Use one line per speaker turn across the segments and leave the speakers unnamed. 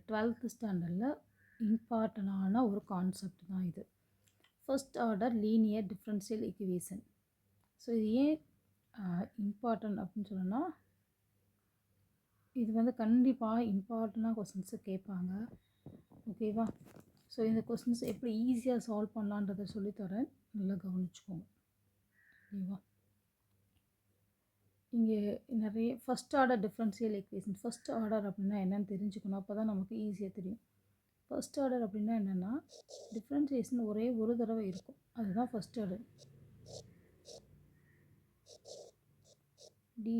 Twelfth ஸ்டாண்டர்டில் இம்பார்ட்டண்டான ஒரு கான்செப்ட் தான் இது. First order linear differential equation. So இது ஏன் இம்பார்ட்டன்ட் அப்படின்னு சொன்னோன்னா, இது வந்து கண்டிப்பாக இம்பார்ட்டண்டாக கொஸ்டின்ஸு கேட்பாங்க. ஓகேவா? ஸோ இந்த கொஸ்டின்ஸ் எப்படி ஈஸியாக சால்வ் பண்ணலான்றதை சொல்லித்தரேன், நல்லா கவனிச்சுக்கோங்க. ஓகேவா? இங்கே நிறைய first order differential equation. First order அப்படின்னா என்னென்னு தெரிஞ்சுக்கணும், அப்போ தான் நமக்கு ஈஸியாக தெரியும். ஃபஸ்ட் ஆர்டர் அப்படின்னா என்னென்னா, டிஃப்ரென்ஷியேஷன் ஒரே ஒரு தடவை இருக்கும், அதுதான் first order. dy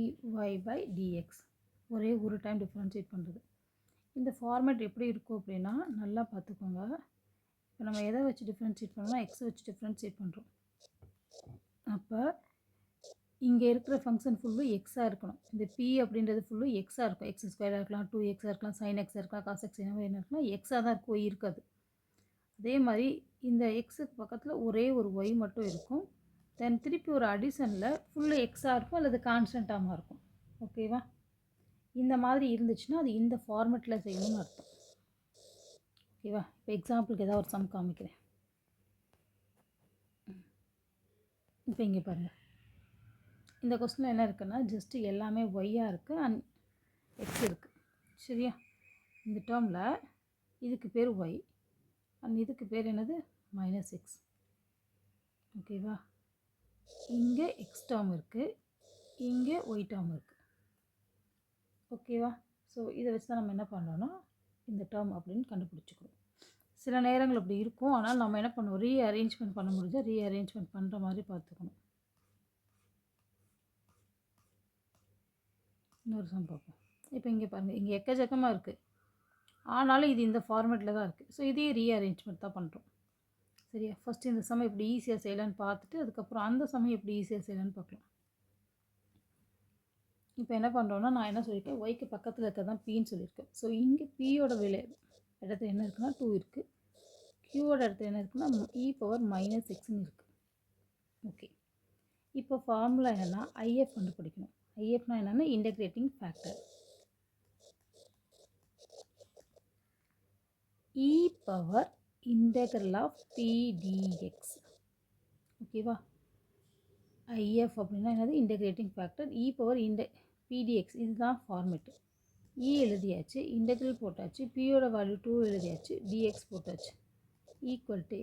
by dx ஒரே ஒரு டைம் டிஃப்ரென்ஷியேட் பண்ணுறது. இந்த ஃபார்மேட் எப்படி இருக்கும் அப்படின்னா, நல்லா பார்த்துக்கோங்க. இப்போ நம்ம எதை வச்சு டிஃப்ரென்ஷியேட் பண்ணோம்னா, எக்ஸை வச்சு டிஃப்ரென்ஷியேட் பண்ணுறோம். அப்போ இங்கே இருக்கிற ஃபங்க்ஷன் ஃபுல்லு எக்ஸாக இருக்கணும். இந்த பி அப்படின்றது ஃபுல்லு எக்ஸாக இருக்கும். எக்ஸ் ஸ்கொயராக இருக்கலாம், 2x இருக்கலாம், sin x இருக்கலாம், cos x என்ன இருக்கலாம், எக்ஸாக தான் இருக்கும், ஒய் இருக்காது. அதே மாதிரி இந்த எக்ஸுக்கு பக்கத்தில் ஒரே ஒரு ஒய் மட்டும் இருக்கும். தென் திருப்பி ஒரு அடிஷனில் ஃபுல்லு எக்ஸாக இருக்கும் அல்லது கான்ஸ்டண்ட்டாக இருக்கும். ஓகேவா? இந்த மாதிரி இருந்துச்சுன்னா அது இந்த ஃபார்மெட்டில் செய்யணும்னு அர்த்தம். ஓகேவா? இப்போ எக்ஸாம்பிளுக்கு ஏதாவது ஒரு சம் காமிக்கிறேன். இப்போ இங்கே பாருங்கள், இந்த கொஸ்டினில் என்ன இருக்குன்னா, ஜஸ்ட்டு எல்லாமே ஒய்யாக இருக்குது அண்ட் எக்ஸ் இருக்குது. சரியா? இந்த டேர்மில் இதுக்கு பேர் ஒய் அண்ட் இதுக்கு பேர் என்னது, -x. ஓகேவா? இங்கே எக்ஸ் டேர்ம் இருக்குது, இங்கே ஒய் டேர்ம் இருக்குது. ஓகேவா? ஸோ இதை வச்சு தான் நம்ம என்ன பண்ணோன்னா, இந்த டேர்ம் அப்படின்னு கண்டுபிடிச்சிக்கிறோம். சில நேரங்கள் அப்படி இருக்கும், ஆனால் நம்ம என்ன பண்ணுவோம், ரீஅரேஞ்ச்மெண்ட் பண்ண முடிஞ்சால் ரீஅரேஞ்ச்மெண்ட் பண்ணுற மாதிரி பார்த்துக்கணும். இன்னொரு சம் பார்ப்போம். இப்போ இங்கே பாருங்கள், இங்கே எக்கச்சக்கமாக இருக்குது, ஆனாலும் இது இந்த ஃபார்மேட்டில் தான் இருக்குது. ஸோ இதையே ரீஅரேஞ்ச்மெண்ட் தான் பண்ணுறோம். சரியா? ஃபஸ்ட்டு இந்த சமயம் எப்படி ஈஸியாக செய்யலான்னு பார்த்துட்டு அதுக்கப்புறம் அந்த சமயம் எப்படி ஈஸியாக செய்யலான்னு பார்க்கலாம். இப்போ என்ன பண்ணுறோன்னா, நான் என்ன சொல்லியிருக்கேன், ஒய்க்கு பக்கத்தில் இருக்க தான் பின்னு சொல்லியிருக்கேன். ஸோ இங்கே பியோட விலை இடத்துல என்ன இருக்குன்னா 2 இருக்குது, க்யூவோட இடத்துல என்ன இருக்குன்னா e⁻−xன்னு இருக்குது. ஓகே, இப்போ ஃபார்முலா என்னென்னா ஐஎஃப் கண்டுபிடிக்கணும். ஐஎஃப்னா என்னென்னா இன்டகிரேட்டிங் ஃபேக்டர். e⁻∫p dx. ஓகேவா? ஐஎஃப் அப்படின்னா என்னது, இன்டகிரேட்டிங் ஃபேக்டர். e⁻pdx இதுதான் ஃபார்மேட்டு. இ எழுதியாச்சு, இன்டெக்ரல் போட்டாச்சு, பியோட வேல்யூ 2 எழுதியாச்சு, dx போட்டாச்சு, equal to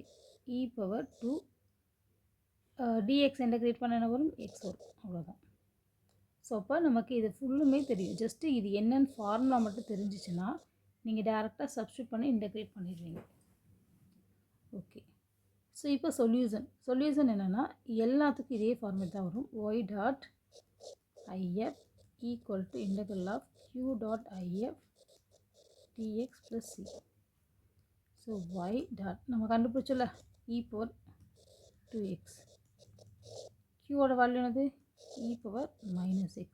e⁻2 dx integrate பண்ண என்ன வரும், x வரும். அவ்வளோதான். ஸோ அப்போ நமக்கு இது ஃபுல்லுமே தெரியும். ஜஸ்ட்டு இது என்னென்னு ஃபார்முலா மட்டும் தெரிஞ்சிச்சுன்னா நீங்கள் டேரெக்டாக சப்ஸ்டியூட் பண்ணி இன்டெகிரேட் பண்ணிடுவீங்க. ஓகே, ஸோ இப்போ சொல்யூஷன் என்னென்னா, எல்லாத்துக்கும் இதே ஃபார்மேட் தான் வரும். y dot IF equal to integral of q dot IF dx plus c. So y dot நம்ம கண்டுபிடிச்சல e⁻2x, க்யூவோட வேல்யூ என்னது e⁻−x,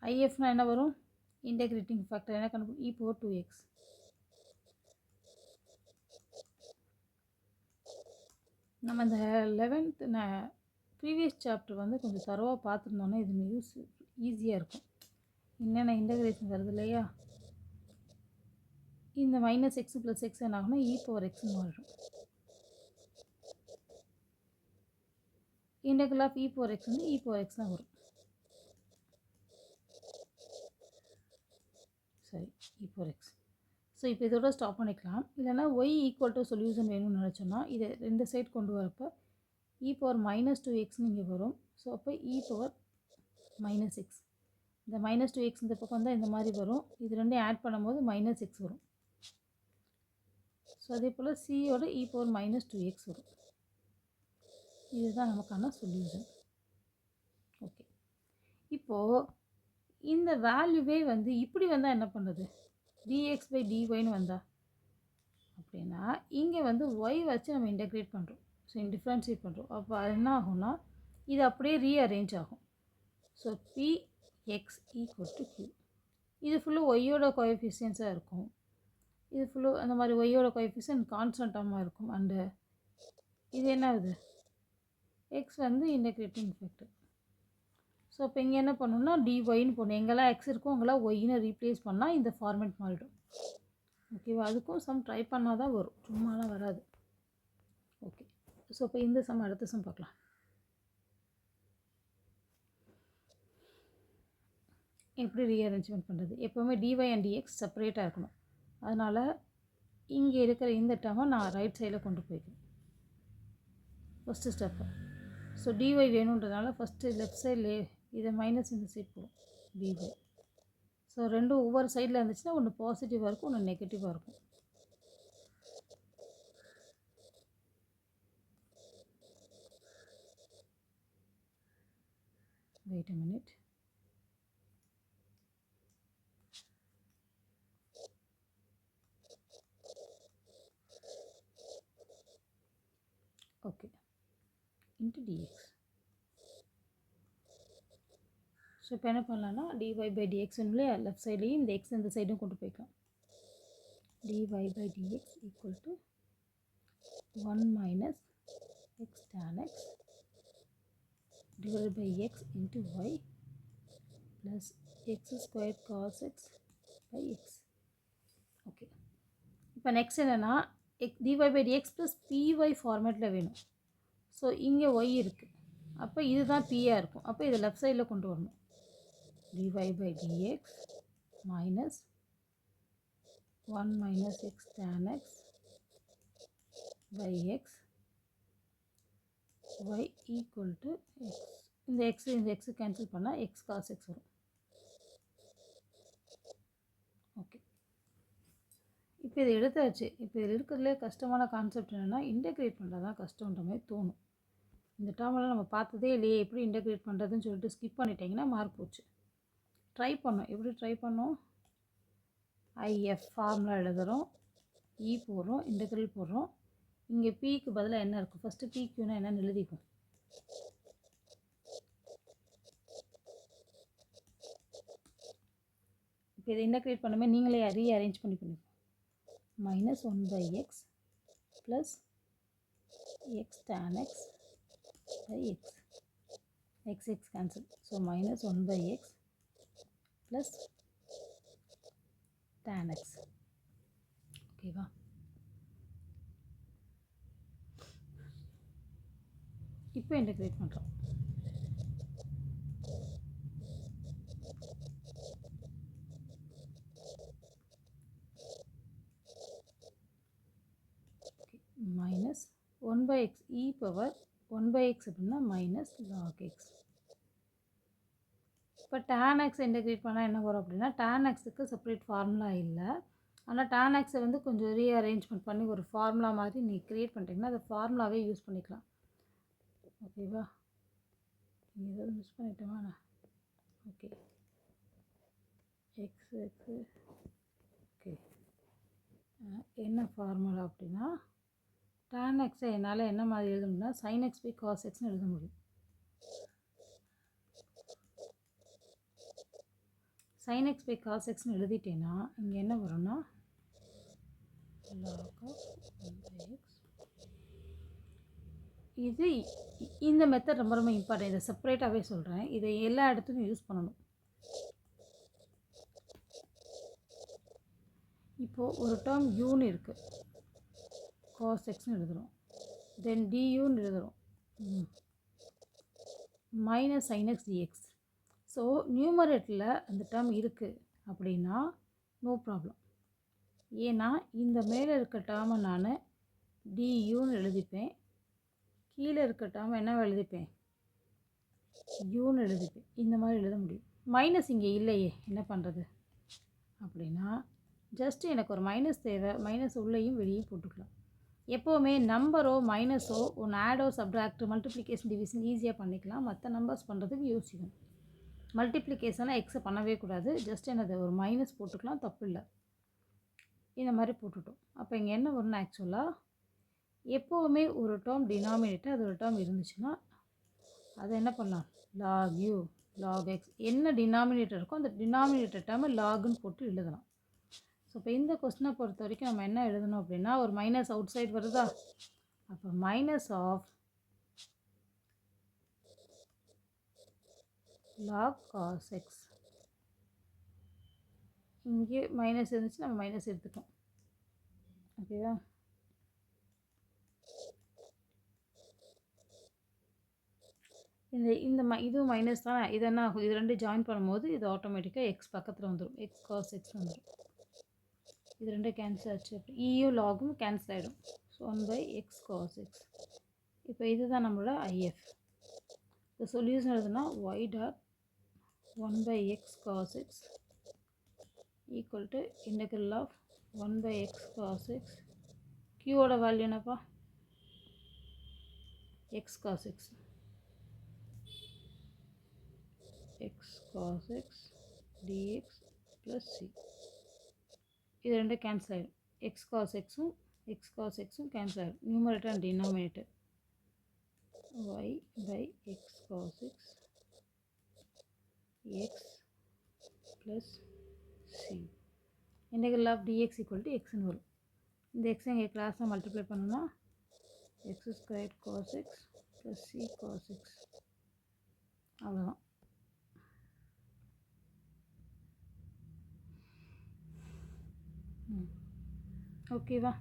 ஐஎஃப்னா என்ன வரும், இன்டெகிரேட்டிங் ஃபேக்டர் என்ன கண்டுபிடி e⁻2x. நம்ம இந்த 11th ப்ரீவியஸ் சாப்டர் வந்து கொஞ்சம் தரவாக பார்த்துருந்தோன்னா இது ஈஸியாக இருக்கும். என்னென்ன இன்டகிரேஷன் வருது இல்லையா, இந்த -x + x என்ன ஆகும்னா e⁻xன்னு மாறிடும். இன்டெக்ரல் ஆஃப் e⁻x வந்து e⁻x தான் வரும். சரி, e⁻x. ஸோ இப்போ இதோட ஸ்டாப் பண்ணிக்கலாம். இல்லைனா y ஈக்குவல் டு சொல்யூஷன் வேணும்னு நினச்சோன்னா இதை ரெண்டு சைட் கொண்டு வரப்போ e⁻−2x இங்கே வரும். ஸோ அப்போ e⁻−x, இந்த -2x இந்த பக்கம் வந்தால் இந்த மாதிரி வரும். இது ரெண்டையும் ஆட் பண்ணும்போது -x வரும். ஸோ அதே போல் சியோட e⁻−2x வரும். இதுதான் நமக்கான சொல்யூஷன். ஓகே, இப்போது இந்த வேல்யூவே வந்து இப்படி வந்தால் என்ன பண்ணுறது, dx by dyன்னு வந்தால் அப்படின்னா இங்கே வந்து ஒய் வச்சு நம்ம இன்டெகிரேட் பண்ணுறோம். ஸோ டிஃப்ரென்ஷியேட் பண்ணுறோம். அப்போ அது என்ன ஆகும்னா இது அப்படியே ரீஅரேஞ்ச் ஆகும். So px equal to q. இது ஃபுல்லு ஒய்யோட கோஎஃபிஷியன்ஸாக இருக்கும். இது ஃபுல்லு அந்த மாதிரி ஒய்யோட கோஎஃபிஷியன்ட் கான்ஸ்டண்ட்டாக இருக்கும். அண்டு இது என்ன ஆகுது, எக்ஸ் வந்து இன்டெகிரேட்டிங் ஃபேக்டர். ஸோ ஸோ இப்போ இங்கே என்ன பண்ணணும்னா டிஒய்ன்னு போடணும். எங்கெல்லாம் எக்ஸ் இருக்கோ அங்கெல்லாம் ஒய்ன்னு ரீப்ளேஸ் பண்ணால் இந்த ஃபார்மேட் மாறிடும். ஓகேவா? அதுக்கும் சம் ட்ரை பண்ணால் தான் வரும், சும்மாலாம் வராது. ஓகே, ஸோ இப்போ இந்த சம் அடுத்த சம் பார்க்கலாம். எப்படி ரீஅரேஞ்ச்மெண்ட் பண்ணுறது? எப்போவுமே டிஒய் அண்ட் டிஎக்ஸ் செப்பரேட்டாக இருக்கணும். அதனால் இங்கே இருக்கிற இந்த டேர்மை நான் ரைட் சைடில் கொண்டு போய்க்கிறேன். First step. ஸோ டிஒய் வேணுன்றதுனால ஃபஸ்ட்டு லெஃப்ட் சைட்லே இதை மைனஸ் இந்த சைட் போடும் டிஒய். ஸோ ரெண்டும் ஒவ்வொரு சைடில் இருந்துச்சுன்னா ஒன்று பாசிட்டிவாக இருக்கும், ஒன்று நெகட்டிவாக இருக்கும். Wait a minute. Okay, into dx. So இப்போ என்ன பண்ணலான்னா டிஒய் பை டிஎக்ஸ்ன்னு லெஃப்ட் சைட்லேயும் இந்த எக்ஸ் இந்த சைடும் கொண்டு போய்க்கலாம். Dy by dx equal to 1 minus x tan x divided by x into y plus x squared cos x by x. Okay, இப்போ நெக்ஸ்ட் என்னென்னா dy by dx plus py ஃபார்மேட்டில் வேணும். ஸோ இங்கே y இருக்குது, அப்போ இதுதான் pயாக இருக்கும். அப்போ இதை லெஃப்ட் சைடில் கொண்டு வரணும். dy by dx minus 1 minus x tan x by x y equal to x. இந்த x கேன்சல் பண்ணால் x cos x வரும். ஓகே, இப்போ இதை எடுத்தாச்சு. இப்போ இதில் இருக்கிறதுலே கஷ்டமான கான்செப்ட் என்னென்னா இன்டெகிரேட் பண்ணுறது தான் கஷ்டன்ற மாதிரி தோணும். இந்த டேர்மெல்லாம் நம்ம பார்த்ததே இல்லையே, எப்படி இன்டெகிரேட் பண்ணுறதுன்னு சொல்லிட்டு ஸ்கிப் பண்ணிட்டீங்கன்னா மார்க் போச்சு. ட்ரை பண்ணோம். எப்படி ட்ரை பண்ணோம்? ஐஎஃப் ஃபார்முலா எழுதுகிறோம், இ போடுறோம், இன்டெகிரல் போடுறோம். இங்கே பிக்கு பதிலாக என்ன இருக்கும்? ஃபஸ்ட்டு பிக்யூனா என்னென்னு எழுதிக்கும். இப்போ இதை இன்டெகிரேட் பண்ணுமே நீங்களே ரீஅரேஞ்ச் பண்ணிக்கணும். minus 1 by x plus x tan x by x. x cancel. So minus 1 by x plus tan x. Okay va? இப்போ இன்டெகிரேட் பண்ணுறோம். minus 1 by x e power 1 by x அப்படின்னா minus log x. இப்போ tan x integrate பண்ணால் என்ன வரும் அப்படின்னா tan xக்கு separate formula இல்லை. ஆனால் tan xை வந்து கொஞ்சம் ரீஅரேஞ்ச்மெண்ட் பண்ணி ஒரு ஃபார்முலா மாதிரி நீ க்ரியேட் பண்ணிட்டீங்கன்னா அந்த ஃபார்முலாவே யூஸ் பண்ணிக்கலாம். ஓகேவா? ஏதாவது யூஸ் பண்ணிட்டோமா? ஓகே, எக்ஸ் ஓகே, என்ன ஃபார்முலா அப்படின்னா tan xஐ என்னால் என்ன மாதிரி எழுதணும்னா sin x by cos xன்னு எழுத முடியும். sin x by cos xன்னு எழுதிட்டேன்னா இங்கே என்ன வரும்னா log of 1 by x. இது இந்த மெத்தட் ரொம்ப ரொம்ப இம்பார்ட்டன்ட். இதை செப்பரேட்டாகவே சொல்கிறேன். இதை எல்லா இடத்துலையும் யூஸ் பண்ணணும். இப்போது ஒரு டேர்ம் யூன்னு இருக்குது, cos xன்னு எழுதுகிறோம். தென் duன்னு எழுதுகிறோம், minus sin x dx. So நியூமரேட்டில் அந்த டேர்ம் இருக்குது அப்படின்னா நோ ப்ராப்ளம். ஏன்னா இந்த மேலே இருக்க டேர்மை நான் டியூன்னு எழுதிப்பேன், கீழே இருக்க டேர்மை என்ன எழுதிப்பேன்? யூன்னு எழுதிப்பேன். இந்த மாதிரி எழுத முடியும். மைனஸ் இங்கே இல்லையே, என்ன பண்ணுறது அப்படின்னா ஜஸ்ட்டு எனக்கு ஒரு மைனஸ் தேவை. மைனஸ் உள்ளேயும் வெளியே போட்டுக்கலாம். எப்போவுமே நம்பரோ மைனஸோ ஒன்று ஆடோ சப்ட்ராக்ட் மல்டிப்ளிகேஷன் டிவிஷன் ஈஸியாக பண்ணிக்கலாம். மற்ற நம்பர்ஸ் பண்ணுறதுக்கு யோசிக்கணும். மல்டிப்ளிகேஷனில் எக்ஸை பண்ணவே கூடாது. ஜஸ்ட் என்னது ஒரு மைனஸ் போட்டுக்கலாம், தப்பு இல்லை. இந்த மாதிரி போட்டுட்டோம். அப்போ இங்கே என்ன வரும்னா ஆக்சுவலாக எப்போவுமே ஒரு டேர்ம் டினாமினேட்டர் அது ஒரு டேர்ம் இருந்துச்சுன்னா அதை என்ன பண்ணலாம்? Log u log x. என்ன டினாமினேட்டர் இருக்கோ அந்த டினாமினேட்டர் டேர்மை லாகுன்னு போட்டு எழுதலாம். ஸோ இப்போ இந்த கொஸ்டினை பொறுத்த வரைக்கும் நம்ம என்ன எழுதணும் அப்படின்னா ஒரு மைனஸ் அவுட் சைட் வருதா? அப்போ minus of log cos x. இங்கே மைனஸ் இருந்துச்சு, நம்ம மைனஸ் எடுத்துட்டோம். ஓகேவா? இதுவும் மைனஸ் தான். இது என்ன ஆகும், இது ரெண்டு ஜாயின் பண்ணும்போது இது ஆட்டோமேட்டிக்காக எக்ஸ் பக்கத்தில் வந்துடும், எக்ஸ் காஸ் எக்ஸ் வந்துடும். இது ரெண்டும் கேன்சல் ஆச்சு. இயும் லாகும் கேன்சல் ஆகிடும். So 1/x cos x. இப்போ இதுதான் நம்மளோட ஐஎஃப். இப்போ சொல்யூஷன் எழுதுனா y dot 1/x cos x equal to integral of 1/x cos x. க்யூவோட வேல்யூ என்னப்பா? x cos x. x cos x dx plus c. இது ரெண்டும் கேன்சல் ஆகிடும். x cos xும் கேன்சல் ஆகிடும். Numerator and denominator y by x cos x x plus c. Integral of dx equal to எக்ஸ்னு வரும். இந்த எக்ஸை இங்கே கிளாஸில் மல்டிப்ளை பண்ணோன்னா x square cos x plus c cos x. அவ்வளோதான். ஓகேவா?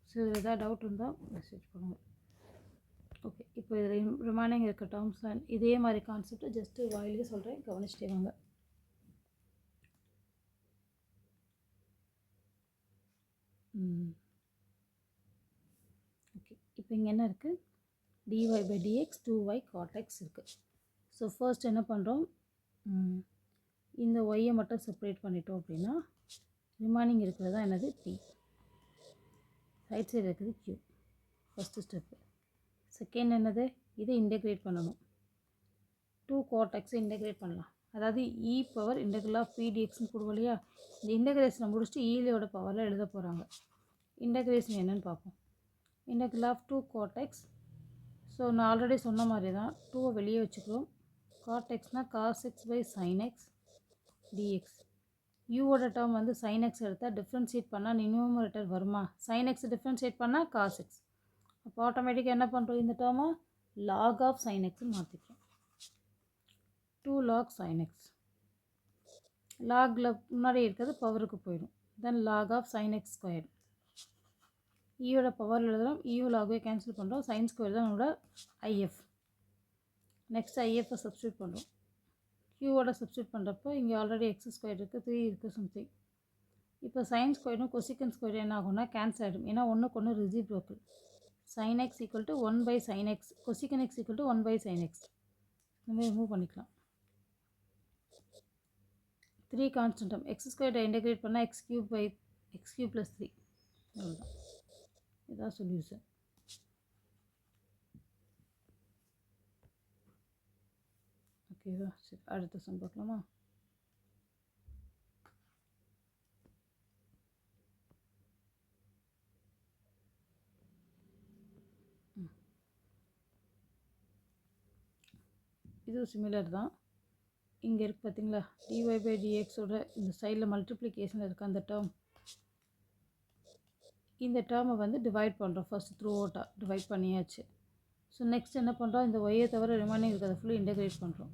ஸோ இதில் ஏதாவது டவுட் இருந்தால் மெசேஜ் பண்ணுங்கள். ஓகே, இப்போ இதில் ரிமைனிங் இருக்க டேர்ம்ஸ் இதே மாதிரி கான்செப்டை ஜஸ்ட்டு வாயிலே சொல்கிறேன், கவனிச்சிட்டே வாங்க. ஓகே, இப்போ இங்கே என்ன இருக்குது? dy by dx 2y cot x இருக்குது. ஸோ ஃபர்ஸ்ட் என்ன பண்ணுறோம், இந்த ஒய்யை மட்டும் செப்பரேட் பண்ணிட்டோம் அப்படின்னா ரிமைனிங் இருக்கிறது தான் என்னது? p. ரைட் சைடு இருக்குது q. First step. செகண்ட் என்னது? இதை இன்டெகிரேட் பண்ணணும். 2 cot x இன்டெகிரேட் பண்ணலாம். அதாவது e பவர் இன்டெக்ரல் ஆஃப் pdxன்னு கொடுவோம் இல்லையா? இந்த இன்டெகிரேஷனை முடிச்சுட்டு ஈலியோட பவரில் எழுத போகிறாங்க. இன்டெகிரேஷன் என்னன்னு பார்ப்போம். Integral of 2 cot x. So நான் ஆல்ரெடி சொன்ன மாதிரி தான் 2வை வெளியே வச்சுக்கிறோம். cot xனால் cos x by sin x dx. யூவோட டேர்ம் வந்து sin x எடுத்தால் டிஃப்ரென்ஷியேட் பண்ணால் நியூமரேட்டர் வருமா? sin x டிஃப்ரென்ஷியேட் பண்ணால் cos x. அப்போ ஆட்டோமேட்டிக்காக என்ன பண்ணுறோம், இந்த டேர்மை log ஆஃப் sin xன்னு மாற்றிக்கிறோம். 2 log sin x. லாகில் முன்னாடி இருக்கிறது பவருக்கு போயிடும். Then log of sin x square. ஈயோட பவர் எழுதுகிறோம், ஈயோ லாகவே கேன்சல் பண்ணுறோம். சைன் ஸ்கொயர் தான் நம்மளோட ஐஎஃப். நெக்ஸ்ட் ஐஎஃப்பை சப்ஸ்டியூட் பண்ணுறோம். க்யூவோட சப்ஸ்டியூட் பண்ணுறப்போ இங்கே ஆல்ரெடி எக்ஸ் ஸ்கொயர் இருக்குது, 3 இருக்குது சம்திங். இப்போ சைன் ஸ்கொயரும் கொசிக்கன் ஸ்கொயர் என்ன ஆகும்னா கேன்சல் ஆகிடும். ஏன்னா ஒன்றுக்கு ஒன்று reciprocal. sin x equal to 1/sin x, கொசிக்கன் x equal to 1/sin x. இந்த மாதிரி ரிமூவ் பண்ணிக்கலாம். 3 கான்ஸ்டன்டம் எக்ஸ் ஸ்கொயரை இன்டெகிரேட் பண்ணால் x cube by x cube plus 3. அவ்வளோதான். இதான் சொல்யூஷன். ஓகேவா? சரி, அடுத்த சம் பார்க்கலாமா? இது சிமிலர் தான். இங்கே இருக்குது பார்த்தீங்களா, dy by dxோட இந்த சைடில் மல்டிப்ளிகேஷன் இருக்குது அந்த டேர்ம். இந்த டேர்மை வந்து டிவைட் பண்ணுறோம். ஃபஸ்ட் த்ரூ அவுட்டாக டிவைட் பண்ணியாச்சு. ஸோ நெக்ஸ்ட் என்ன பண்ணுறோம், இந்த ஒய்யை தவிர ரிமைனிங் இருக்கிறத ஃபுல்லாக இன்டெகிரேட் பண்ணுறோம்.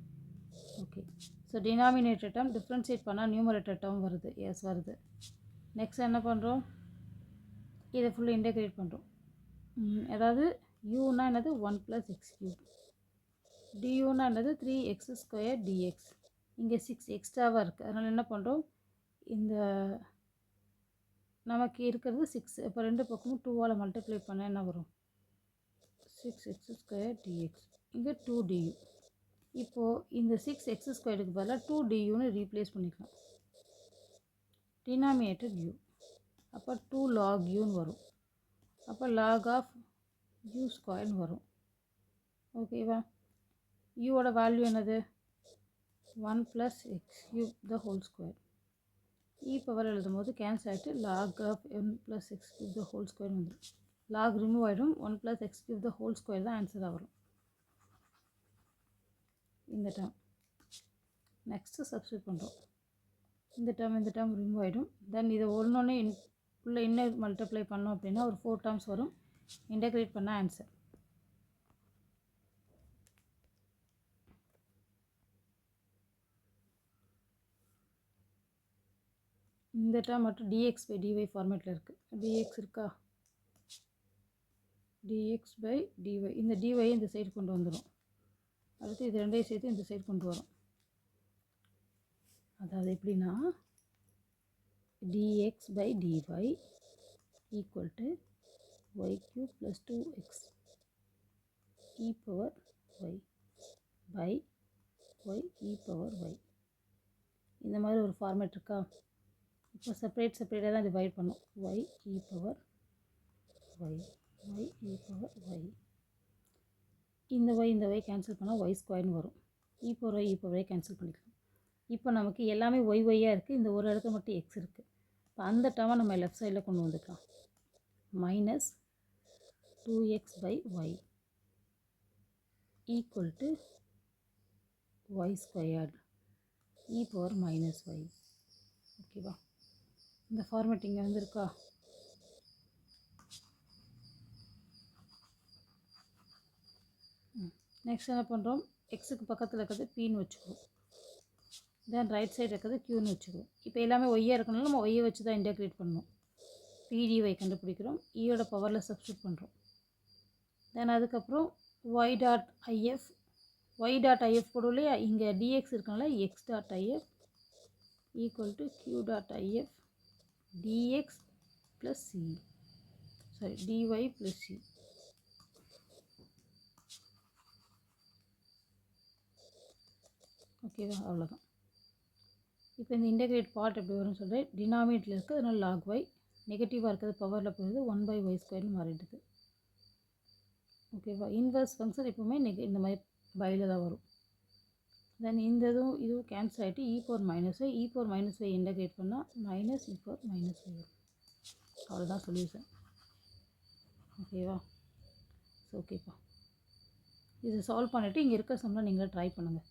Okay, so denominator term differentiate பண்ணால் நியூமரேட்டர் டேர்ம் வருது. எஸ் வருது. நெக்ஸ்ட் என்ன பண்ணுறோம், இதை ஃபுல்லாக இன்டெகிரேட் பண்ணுறோம். அதாவது யூனா என்னது 1 + x³. duனா என்னது 3x ஸ்கொயர் dx. இங்கே 6 எக்ஸ்ட்ராவாக இருக்குது. அதனால் என்ன பண்ணுறோம், இந்த நமக்கு இருக்கிறது 6. இப்போ ரெண்டு பக்கமும் 2ஆல் மல்டிப்ளை பண்ண என்ன வரும், 6x ஸ்கொயர் dx. இங்கே 2 du. இப்போது இந்த 6x ஸ்கொயருக்கு பதிலாக 2 duன்னு ரீப்ளேஸ் பண்ணிக்கலாம். Denominator u. அப்போ 2 log uன்னு வரும். அப்போ log ஆஃப் u ஸ்கொயர்னு வரும். ஓகேவா? யூவோட வேல்யூ என்னது, 1 + x³ the whole square. E power எழுதும் போது கேன்சல் ஆகிட்டு log of 1 + x³ the whole square வந்துடும். லாக் ரிமூவ் ஆகிடும். 1 + x³ the whole square தான் ஆன்சராக வரும் இந்த டேர்ம். நெக்ஸ்ட்டு சப்ஸ்டியூட் பண்ணுறோம். இந்த டேர்ம் ரிமூவ் ஆகிடும். தென் இதை ஒன்று உள்ள இன்னும் மல்டிப்ளை பண்ணோம் அப்படின்னா ஒரு 4 டேர்ம்ஸ் வரும். இன்டெகிரேட் பண்ண ஆன்சர். இந்த டேர்ம் மட்டும் dx பை dy ஃபார்மேட்டில் இருக்குது. dx இருக்கா, dx பை dy, இந்த dy இந்த சைடு கொண்டு வந்துடும். அடுத்து இது ரெண்டையும் சேர்த்து இந்த சைடு கொண்டு வரும். அதாவது எப்படின்னா dx by dy equal to y cube plus 2x e power y by y e power y. இந்த மாதிரி ஒரு ஃபார்மேட் இருக்கா. இப்போ செப்பரேட்டாக தான் டிவைட் பண்ணும். y e power y y e power y. இந்த y கேன்சல் பண்ணால் y ஸ்கொயர்னு வரும். e power y கேன்சல் பண்ணிக்கலாம். இப்போ நமக்கு எல்லாமே ஒய்யாக இருக்குது. இந்த ஒரு இடத்துல மட்டும் எக்ஸ் இருக்குது. இப்போ அந்த டேர்மை நம்ம லெஃப்ட் சைடில் கொண்டு வந்துக்கலாம். Minus 2x by y equal to y squared e power minus y. ஓகேவா, இந்த ஃபார்மேட் இங்கே வந்துருக்கா. நெக்ஸ்ட் என்ன பண்ணுறோம், எக்ஸுக்கு பக்கத்தில் இருக்கிறது பின்னு வச்சுக்குவோம். தென் ரைட் சைடு இருக்கிறது க்யூன்னு வச்சுக்குவோம். இப்போ எல்லாமே ஒய்யாக இருக்கனால நம்ம ஒய்யை வச்சு தான் இன்டெகிரேட் பண்ணணும். பிடிஒய் கண்டுபிடிக்கிறோம், ஈயோட பவரில் சப்ஸ்டியூட் பண்ணுறோம். தென் அதுக்கப்புறம் ஒய் டாட் ஐஎஃப் போடும் இல்லையா, இங்கே டிஎக்ஸ் இருக்கனால x dot IF equal to q dot IF dx plus c, sorry dy plus c. ஓகேவா, அவ்வளோதான். இப்போ இந்த இன்டெகிரேட் பார்ட் எப்படி வரும்னு சொல்கிறேன். டினாமினேட்டில் இருக்குது, அதனால் லாக் ஒய். நெகட்டிவாக இருக்கிறது பவரில் போயிடுது, 1/y ஸ்கொயர்னு மாறிடுது. ஓகேவா, இன்வர்ஸ் ஃபங்க்ஷன் எப்பவுமே இந்த மாதிரி பையில் தான் வரும். தென் இந்த இதுவும் கேன்சல் ஆகிட்டு e power minus y integrate பண்ணால் minus e power minus y வரும். அவ்வளோதான் சொல்யூஷன். ஓகேவா, ஓகேப்பா, இதை சால்வ் பண்ணிவிட்டு இங்கே இருக்க சம்லாம் நீங்களே ட்ரை பண்ணுங்கள்.